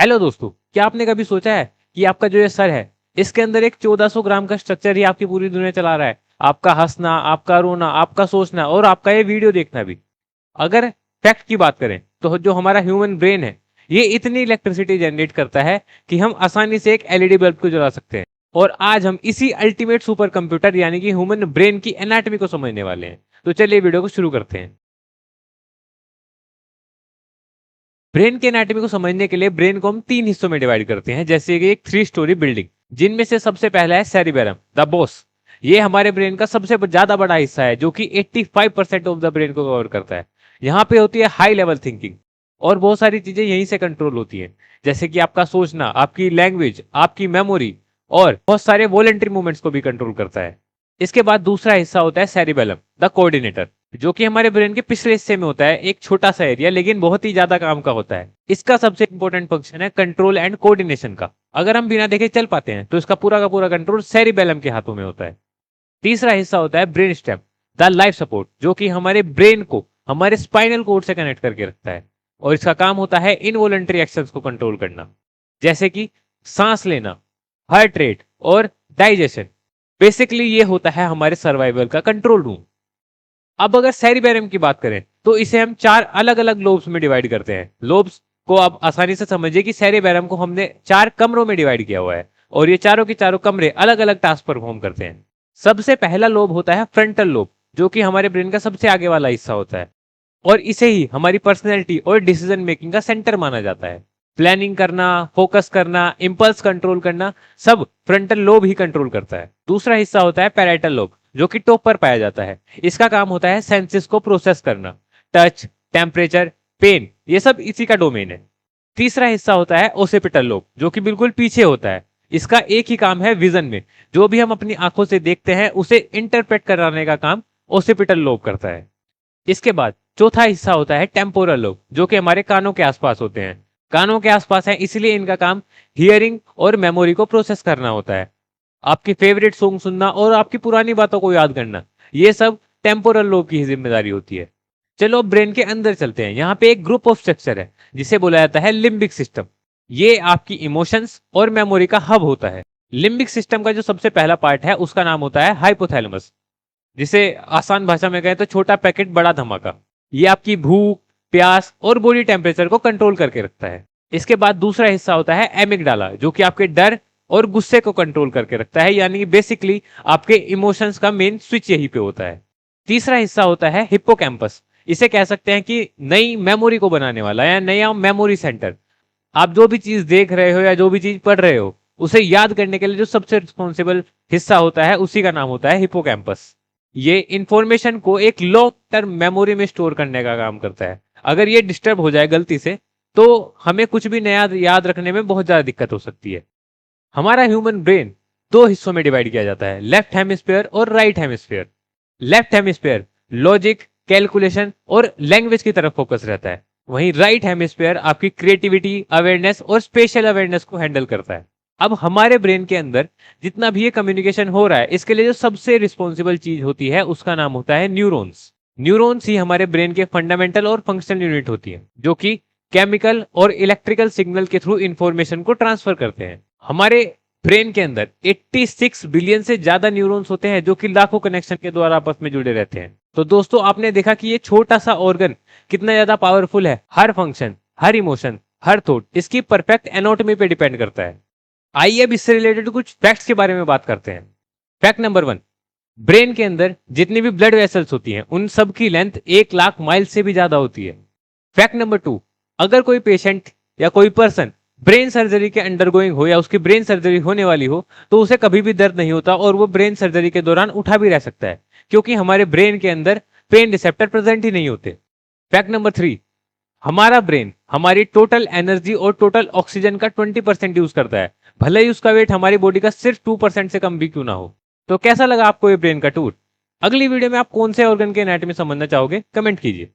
Hello दोस्तों, क्या आपने कभी सोचा है कि आपका जो ये सर है इसके अंदर एक 1400 ग्राम का स्ट्रक्चर ही आपकी पूरी दुनिया चला रहा है। आपका हंसना, आपका रोना, आपका सोचना और आपका ये वीडियो देखना भी। अगर फैक्ट की बात करें तो जो हमारा ह्यूमन ब्रेन है ये इतनी इलेक्ट्रिसिटी जनरेट करता है कि हम आसानी से एक एलईडी बल्ब को जला सकते हैं। और आज हम इसी अल्टीमेट सुपर कंप्यूटर यानी कि ह्यूमन ब्रेन की एनाटॉमी को समझने वाले हैं। तो चलिए वीडियो को शुरू करते हैं। ब्रेन के एनाटॉमी को समझने के लिए ब्रेन को हम तीन हिस्सों में डिवाइड करते हैं, जैसे कि एक 3 स्टोरी बिल्डिंग, जिनमें से सबसे पहला है सेरिबेलम द बॉस। ये हमारे ब्रेन का सबसे ज्यादा बड़ा हिस्सा है जो कि 85% ऑफ द ब्रेन को कवर करता है। यहाँ पे होती है हाई लेवल थिंकिंग और बहुत सारी चीजें यहीं से कंट्रोल होती हैं, जैसे कि आपका सोचना, आपकी लैंग्वेज, आपकी मेमोरी और बहुत सारे वॉलेंट्री मूवमेंट्स को भी कंट्रोल करता है। इसके बाद दूसरा हिस्सा होता है सेरिबेलम द कोऑर्डिनेटर, जो कि हमारे ब्रेन के पिछले हिस्से में होता है, एक छोटा सा एरिया लेकिन बहुत ही ज्यादा काम का होता है। इसका सबसे इंपॉर्टेंट फंक्शन है कंट्रोल एंड कोऑर्डिनेशन का। अगर हम बिना देखे चल पाते हैं तो इसका पूरा का पूरा कंट्रोल सेरिबेलम के हाथों में होता है। तीसरा हिस्सा होता है brain stem the life support, जो कि हमारे ब्रेन को हमारे स्पाइनल कोड से कनेक्ट करके रखता है और इसका काम होता है इनवॉलंटरी एक्शंस को कंट्रोल करना, जैसे कि सांस लेना, हार्ट रेट और डाइजेशन। बेसिकली ये होता है हमारे सर्वाइवल का कंट्रोल रूम। अब अगर सेरिबेलम की बात करें तो इसे हम चार अलग अलग लोब्स में डिवाइड करते हैं। लोब्स को आप आसानी से समझिए कि सेरिबेलम को हमने चार कमरों में डिवाइड किया हुआ है और ये चारों के चारों कमरे अलग अलग टास्क परफॉर्म करते हैं। सबसे पहला लोब होता है फ्रंटल लोब, जो कि हमारे ब्रेन का सबसे आगे वाला हिस्सा होता है और इसे ही हमारी पर्सनैलिटी और डिसीजन मेकिंग का सेंटर माना जाता है। प्लानिंग करना, फोकस करना, इंपल्स कंट्रोल करना सब फ्रंटल लोब ही कंट्रोल करता है। दूसरा हिस्सा होता है पैराइटल लोब, जो कि टॉप पर पाया जाता है। इसका काम होता है सेंसेस को प्रोसेस करना, टच, टेम्परेचर, पेन, ये सब इसी का डोमेन है। तीसरा हिस्सा होता है ओसिपिटल लोब, जो कि बिल्कुल पीछे होता है। इसका एक ही काम है विजन में, जो भी हम अपनी आंखों से देखते हैं उसे इंटरप्रेट कराने का काम ओसिपिटल लोब करता है। इसके बाद चौथा हिस्सा होता है टेम्पोरल लोब, जो कि हमारे कानों के आसपास होते हैं। कानों के आसपास है इसलिए इनका काम हियरिंग और मेमोरी को प्रोसेस करना होता है। आपकी फेवरेट सॉन्ग सुनना और आपकी पुरानी बातों को याद करना, ये सब टेम्पोरल लोब की ही जिम्मेदारी होती है। चलो अब ब्रेन के अंदर चलते हैं। यहाँ पे एक ग्रुप ऑफ स्ट्रक्चर है जिसे बोला जाता है लिम्बिक सिस्टम। ये आपकी इमोशंस और मेमोरी का हब होता है। लिम्बिक सिस्टम का जो सबसे पहला पार्ट है उसका नाम होता है हाइपोथैलेमस, जिसे आसान भाषा में कहें तो छोटा पैकेट बड़ा धमाका। ये आपकी भूख, प्यास और बॉडी टेम्परेचर को कंट्रोल करके रखता है। इसके बाद दूसरा हिस्सा होता है एमिगडाला, जो कि आपके डर और गुस्से को कंट्रोल करके रखता है, यानी कि बेसिकली आपके इमोशंस का मेन स्विच यहीं पे होता है। तीसरा हिस्सा होता है हिप्पोकैम्पस। इसे कह सकते हैं कि नई मेमोरी को बनाने वाला या नया मेमोरी सेंटर। आप जो भी चीज देख रहे हो या जो भी चीज पढ़ रहे हो उसे याद करने के लिए जो सबसे रिस्पॉन्सिबल हिस्सा होता है उसी का नाम होता है हिप्पोकैम्पस। ये इंफॉर्मेशन को एक लॉन्ग टर्म मेमोरी में स्टोर करने का काम करता है। अगर ये डिस्टर्ब हो जाए गलती से तो हमें कुछ भी नया याद रखने में बहुत ज्यादा दिक्कत हो सकती है। हमारा ह्यूमन ब्रेन दो हिस्सों में डिवाइड किया जाता है, लेफ्ट हेमिस्फीयर और right hemisphere. Left hemisphere logic, calculation और लैंग्वेज की तरफ फोकस रहता है, वहीं राइट हेमिस्फीयर आपकी क्रिएटिविटी, अवेयरनेस और स्पेशल अवेयरनेस को हैंडल करता है। अब हमारे ब्रेन के अंदर जितना भी ये कम्युनिकेशन हो रहा है इसके लिए जो सबसे रिस्पॉन्सिबल चीज होती है उसका नाम होता है न्यूरॉन्स। न्यूरॉन्स ही हमारे ब्रेन के फंडामेंटल और फंक्शनल यूनिट होती है, जो कि केमिकल और इलेक्ट्रिकल सिग्नल के थ्रू इंफॉर्मेशन को ट्रांसफर करते हैं। हमारे ब्रेन के अंदर 86 बिलियन से ज्यादा न्यूरॉन्स होते हैं, जो कि लाखों कनेक्शन के द्वारा आपस में जुड़े रहते हैं। तो दोस्तों आपने देखा कि ये छोटा सा ऑर्गन कितना ज्यादा पावरफुल है। हर फंक्शन, हर इमोशन, हर थॉट इसकी परफेक्ट एनाटॉमी पे डिपेंड करता है। आइए अब इससे रिलेटेड कुछ फैक्ट्स के बारे में बात करते हैं। फैक्ट नंबर 1, ब्रेन के अंदर जितनी भी ब्लड वेसल्स होती हैं उन सब की लेंथ 1 लाख माइल से भी ज्यादा होती है। फैक्ट नंबर 2, अगर कोई पेशेंट या कोई पर्सन ब्रेन सर्जरी के अंडरगोइंग हो या उसकी ब्रेन सर्जरी होने वाली हो तो उसे कभी भी दर्द नहीं होता और वो ब्रेन सर्जरी के दौरान उठा भी रह सकता है, क्योंकि हमारे ब्रेन के अंदर पेन रिसेप्टर प्रेजेंट ही नहीं होते। फैक्ट नंबर 3, हमारा ब्रेन हमारी टोटल एनर्जी और टोटल ऑक्सीजन का 20% यूज करता है, भले ही उसका वेट हमारी बॉडी का सिर्फ 2% से कम भी क्यों ना हो। तो कैसा लगा आपको ये ब्रेन का टूर? अगली वीडियो में आप कौन से ऑर्गन के एनाटॉमी समझना चाहोगे, कमेंट कीजिए।